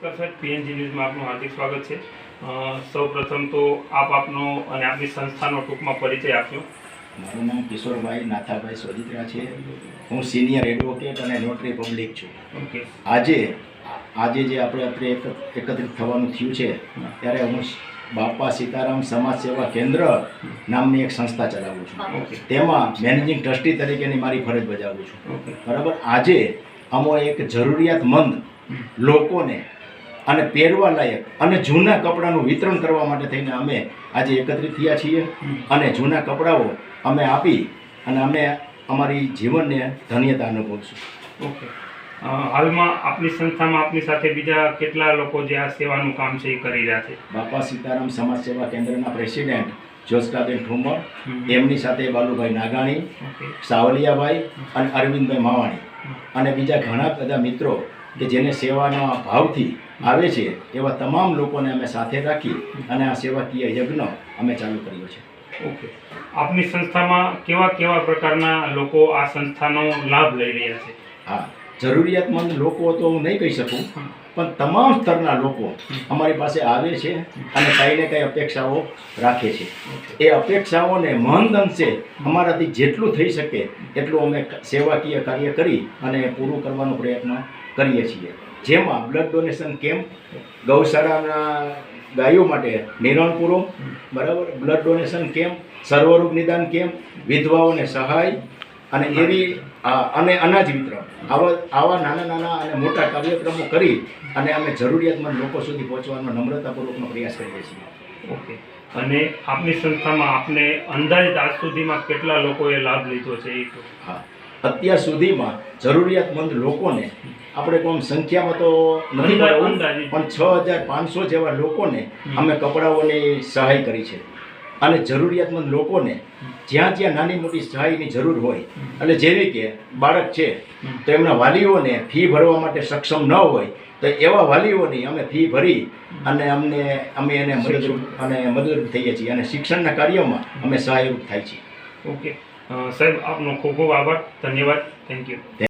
નમસ્કાર સાહેબ, પીએનજી ન્યૂઝમાં આપનું હાર્દિક સ્વાગત છે। સૌપ્રથમ તો આપ આપનો અને આપની સંસ્થાનો ટૂંકમાં પરિચય આપજો। મારું નામ કિશોરભાઈ નાથાભાઈ સોજિત્રા છે। હું સિનિયર એડવોકેટ અને નોટરી પબ્લિક છું। ઓકે, આજે જે આપણે એકત્રિત થવાનું થયું છે ત્યારે હું બાપા સીતારામ સમાજ સેવા કેન્દ્ર નામની એક સંસ્થા ચલાવું છું। ઓકે, તેમાં મેનેજિંગ ટ્રસ્ટી તરીકેની મારી ફરજ બજાવું છું। ઓકે, બરાબર। આજે અમે એક જરૂરિયાતમંદ લોકોને અને પહેરવા લાયક અને જૂના કપડાનું વિતરણ કરવા માટે થઈને અમે આજે એકત્રિત થયા છીએ અને જૂના કપડાઓ અમે આપી અને અમે અમારી જીવનને ધન્યતા અનુભવશું। ઓકે। હાલમાં આપની સંસ્થામાં આપની સાથે બીજા કેટલા લોકો જે આ સેવાનું કામ છે એ કરી રહ્યા છે? બાપા સીતારામ સમાજ સેવા કેન્દ્રના પ્રેસિડેન્ટ જોશકાબેન ઠુમર, એમની સાથે બાલુભાઈ નાગાણી, ઓકે, સાવલિયાભાઈ અને અરવિંદભાઈ માવાણી અને બીજા ઘણા બધા મિત્રો કે જેને સેવાના ભાવથી આવે છે એવા તમામ લોકોને અમે સાથે રાખી અને આ સેવાકીય યજ્ઞ અમે ચાલુ કર્યો છે। ઓકે। આપની સંસ્થામાં કેવા કેવા પ્રકારના લોકો આ સંસ્થાનો લાભ લઈ રહ્યા છે? હા, જરૂરિયાતમંદ લોકો તો હું નહીં કહી શકું, પણ તમામ સ્તરના લોકો અમારી પાસે આવે છે અને કંઈ ને કંઈ અપેક્ષાઓ રાખે છે। એ અપેક્ષાઓને મહંત અંશે અમારાથી જેટલું થઈ શકે એટલું અમે સેવાકીય કાર્ય કરી અને પૂરું કરવાનો પ્રયત્ન કરીએ છીએ। જેમાં બ્લડ ડોનેશન કેમ્પ, ગૌશાળાના ગાયો માટે નિરણ પૂરો, બરાબર, બ્લડ ડોનેશન કેમ્પ, સર્વરોગ નિદાન કેમ્પ, વિધવાઓને સહાય અને એવી અને અનાજ વિતરણ, આવા નાના અને મોટા કાર્યક્રમો કરી અને અમે જરૂરિયાતમંદ લોકો સુધી પહોંચવાનો નમ્રતાપૂર્વકનો પ્રયાસ કરીએ છીએ। ઓકે। અને આપની સંસ્થામાં આપને અંદાજિત આજ સુધીમાં કેટલા લોકોએ લાભ લીધો છે એ? હા, અત્યાર સુધીમાં જરૂરિયાતમંદ લોકોને આપણે કોઈ સંખ્યામાં તો નથી બતાવવું, પણ 6500 જેવા લોકોને અમે કપડાઓની સહાય કરી છે અને જરૂરિયાતમંદ લોકોને જ્યાં જ્યાં નાની મોટી સહાયની જરૂર હોય, એટલે જેવી કે બાળક છે તો એમના વાલીઓને ફી ભરવા માટે સક્ષમ ન હોય તો એવા વાલીઓની અમે ફી ભરી અને અમે એને મદદરૂપ થઈએ છીએ અને શિક્ષણના કાર્યમાં અમે સહાયરૂપ થાય છીએ। ઓકે સાહેબ, આપનો ખૂબ ખૂબ આભાર, ધન્યવાદ, થેન્ક યુ।